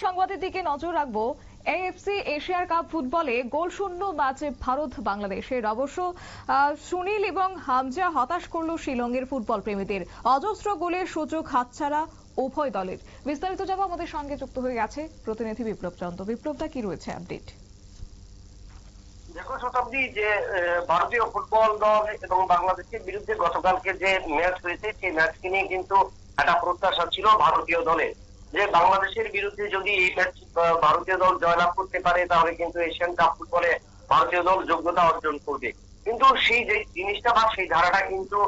সংবাদের দিকে নজর রাখবো। এএফসি এশিয়ার কাপ ফুটবলে গোলশূন্য ম্যাচে ভারত বাংলাদেশের অবশ্য সুনীল এবং হামজা হতাশ করল শিলংয়ের ফুটবল প্রেমীদের। অজস্র গোলের সুযোগ হাতছাড়া উভয় দলের। বিস্তারিত যাব আমাদের সঙ্গে যুক্ত হয়ে গেছে প্রতিনিধি বিপ্লব চন্দ্র। বিপ্লবটা কি রয়েছে আপডেট? দেখো শতাব্দী, যে ভারতীয় ফুটবল দল এবং বাংলাদেশের বিরুদ্ধে গতকালকে যে ম্যাচ হয়েছে সেই ম্যাচকে নিয়ে কিন্তু একটা প্রত্যাশা ছিল ভারতীয় দলের, যে বাংলাদেশের বিরুদ্ধে যদি এই ম্যাচ ভারতীয় দল জয়লাভ করতে পারে তাহলে কিন্তু এশিয়ান কাপ ফুটবলে ভারতীয় দল যোগ্যতা অর্জন করবে। কিন্তু সেই যে জিনিসটা বা সেই ধারাটা কিন্তু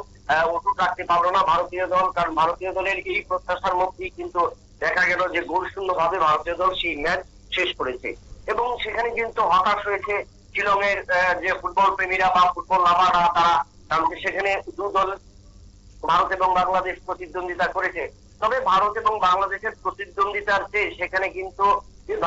অটুট রাখতে পারলো না ভারতীয় দল, কারণ ভারতীয় দলের এই প্রত্যাশার মধ্যেই কিন্তু দেখা গেল যে গোলশূন্য ভাবে ভারতীয় দল সেই ম্যাচ শেষ করেছে এবং সেখানে কিন্তু হতাশ হয়েছে শিলং এর যে ফুটবল প্রেমীরা বা ফুটবল লাভাররা তারা, কারণ সেখানে দু দল ভারত এবং বাংলাদেশ প্রতিদ্বন্দ্বিতা করেছে। তবে ভারত এবং বাংলাদেশের প্রতিদ্বন্দ্বিতার চেয়ে সেখানে কিন্তু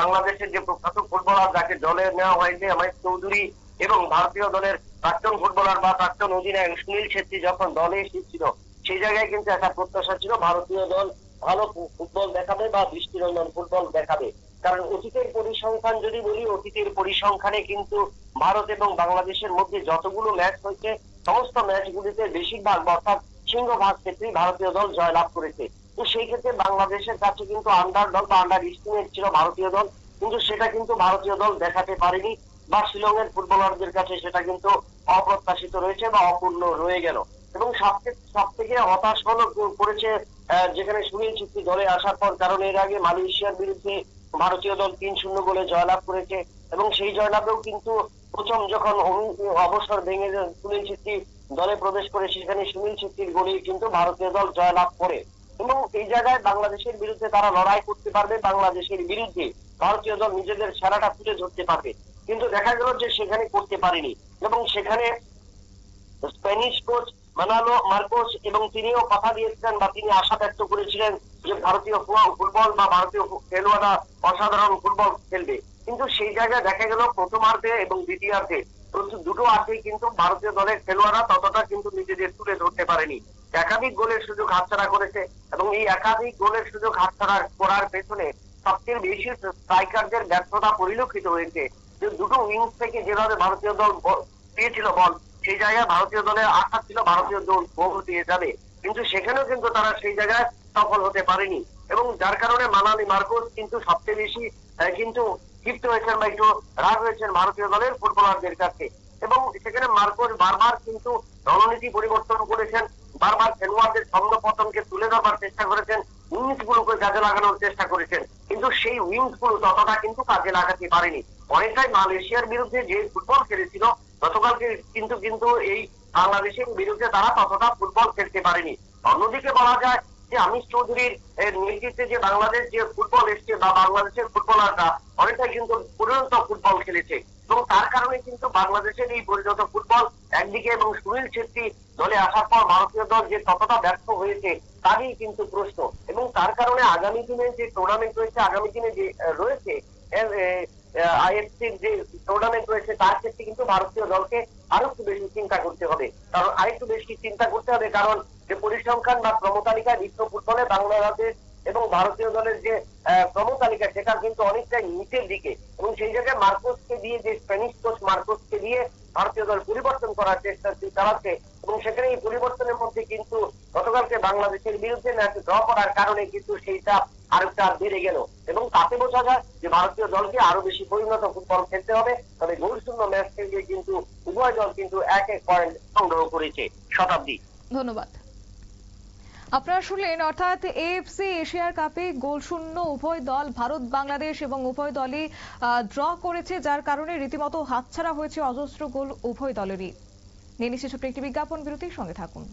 বাংলাদেশের যে প্রখ্যাত ফুটবলার যাকে দলে নেওয়া হয়েছে এমএস চৌধুরী এবং ভারতীয় দলের প্রাক্তন ফুটবলার বা প্রাক্তন অধিনায়ক সুনীল ছেত্রী যখন দলে এসেছিল সেই জায়গায় কিন্তু একটা প্রত্যাশা ছিল ভারতীয় দল ভালো ফুটবল দেখাবে বা দৃষ্টিনন্দন ফুটবল দেখাবে। কারণ অতীতের পরিসংখ্যান যদি বলি, অতীতের পরিসংখ্যানে কিন্তু ভারত এবং বাংলাদেশের মধ্যে যতগুলো ম্যাচ হয়েছে সমস্ত ম্যাচগুলিতে বেশিরভাগ অর্থাৎ সিংহভাগ ক্ষেত্রেই ভারতীয় দল জয়লাভ করেছে। তো সেই ক্ষেত্রে বাংলাদেশের কাছে কিন্তু আন্ডার দল বা আন্ডার এস্টিমেট ছিল ভারতীয় দল, কিন্তু সেটা কিন্তু ভারতীয় দল দেখাতে পারেনি বা শিলং এর ফুটবলারদের কাছে সেটা কিন্তু অপ্রত্যাশিত রয়েছে বা অপূর্ণ রয়ে গেল। এবং সব থেকে হতাশ হলো করেছে যেখানে সুনীল ছেত্রী দলে আসার পর, কারণ এর আগে মালয়েশিয়ার বিরুদ্ধে ভারতীয় দল ৩-০ গোলে জয়লাভ করেছে এবং সেই জয়লাভেও কিন্তু প্রথম যখন অবসর ভেঙে সুনীল ছেত্রী দলে প্রবেশ করে সেখানে সুনীল ছেত্রীর গোলেই কিন্তু ভারতীয় দল জয়লাভ করে এবং এই জায়গায় বাংলাদেশের বিরুদ্ধে তারা লড়াই করতে পারবে, বাংলাদেশের বিরুদ্ধে ভারতীয় দল নিজেদের সেরাটা তুলে ধরতে পারবে। কিন্তু দেখা গেল যে সেখানে করতে পারেনি এবং সেখানে স্প্যানিশ কোচ মানালো মার্কোস এবং তিনিও কথা দিয়েছিলেন বা তিনি আশা ব্যক্ত করেছিলেন যে ভারতীয় ফুটবল বা ভারতীয় খেলোয়াড়রা অসাধারণ ফুটবল খেলবে। কিন্তু সেই জায়গায় দেখা গেল প্রথমার্ধে এবং দ্বিতীয়ার্ধে দুটো অর্ধেই কিন্তু ভারতীয় দলের খেলোয়াড়রা ততটা কিন্তু নিজেদের তুলে ধরতে পারেনি। একাধিক গোলের সুযোগ হাতছাড়া করেছে এবং এই একাধিক গোলের সুযোগ হাতছাড়া করার পেছনে সবচেয়ে বেশি স্ট্রাইকারদের ব্যর্থতা পরিলক্ষিত হয়েছে। যে দুটো উইংস থেকে যেভাবে ভারতীয় দল পেয়েছিল বল, সেই জায়গায় ভারতীয় দলের আশা ছিল ভারতীয় দল গোল দিয়ে যাবে, কিন্তু সেখানেও কিন্তু তারা সেই জায়গায় সফল হতে পারেনি এবং যার কারণে মানালি মার্কোস কিন্তু সবচেয়ে বেশি কিন্তু ক্ষিপ্ত হয়েছেন বা একটু রাগ হয়েছেন ভারতীয় দলের ফুটবলারদের কাছে এবং সেখানে মার্কোস বারবার কিন্তু রণনীতি পরিবর্তন করেছেন, বারবার খেলোয়াড়দের ছন্দপতনকে তুলে ধরবার চেষ্টা করেছেন, উইংস গুলোকে কাজে লাগানোর চেষ্টা করেছেন, কিন্তু সেই উইংস গুলো ততটা কিন্তু কাজে লাগাতে পারেনি। অনেকটাই মালয়েশিয়ার বিরুদ্ধে যে ফুটবল খেলেছিল গতকালকে কিন্তু এই বাংলাদেশের বিরুদ্ধে তারা ততটা ফুটবল খেলতে পারেনি। অন্যদিকে বলা যায় যে আমির চৌধুরীর নেতৃত্বে যে বাংলাদেশ যে ফুটবল এসছে বা বাংলাদেশের ফুটবলাররা অনেকটাই কিন্তু পরিণত ফুটবল খেলেছে এবং তার কারণে কিন্তু বাংলাদেশের এই পরিণত ফুটবল একদিকে এবং সুনীল ছেত্রী দলে আসার পর ভারতীয় দল যে কতটা ব্যর্থ হয়েছে তারই কিন্তু প্রশ্ন এবং তার কারণে আগামী দিনে যে টুর্নামেন্ট রয়েছে, আগামী দিনে যে রয়েছে আইএফসির যে টুর্নামেন্ট রয়েছে তার ক্ষেত্রে কিন্তু ভারতীয় দলকে আরো একটু বেশি চিন্তা করতে হবে, কারণ আরেকটু বেশি চিন্তা করতে হবে কারণ যে পরিসংখ্যান বা ক্রমতালিকায় বিশ্ব ফুটবলে বাংলাদেশ এবং ভারতীয় দলের যে ক্রমতালিকা সেটা কিন্তু অনেকটাই নিচের দিকে এবং সেই জায়গায় মার্কোসকে দিয়ে যে স্প্যানিশ কোচ মার্কোসকে দিয়ে ভারতীয় দল পরিবর্তন করার চেষ্টা চালাচ্ছে এবং সেখানে এই পরিবর্তনের মধ্যে কিন্তু গতকালকে বাংলাদেশের বিরুদ্ধে ম্যাচ ড্র করার কারণে কিন্তু সেইটা আরেকটা বেড়ে গেল এবং তাতে বোঝা যায় যে ভারতীয় দলকে আরো বেশি পরিণত ফুটবল খেলতে হবে। তবে গোলশূন্য ম্যাচ খেলিয়ে কিন্তু উভয় দল কিন্তু এক পয়েন্ট সংগ্রহ করেছে। শতাব্দী, ধন্যবাদ। আপনারা শুনলেন, অর্থাৎ এএফসি এশিয়ার কাপে গোলশূন্য উভয় দল ভারত বাংলাদেশ এবং উভয় দলই ড্র করেছে, যার কারণে রীতিমতো হাতছাড়া হয়েছে অজস্র গোল উভয় দলেরই। নিয়ে নিচ্ছে ছোট্ট একটি বিজ্ঞাপন বিরতির সঙ্গে থাকুন।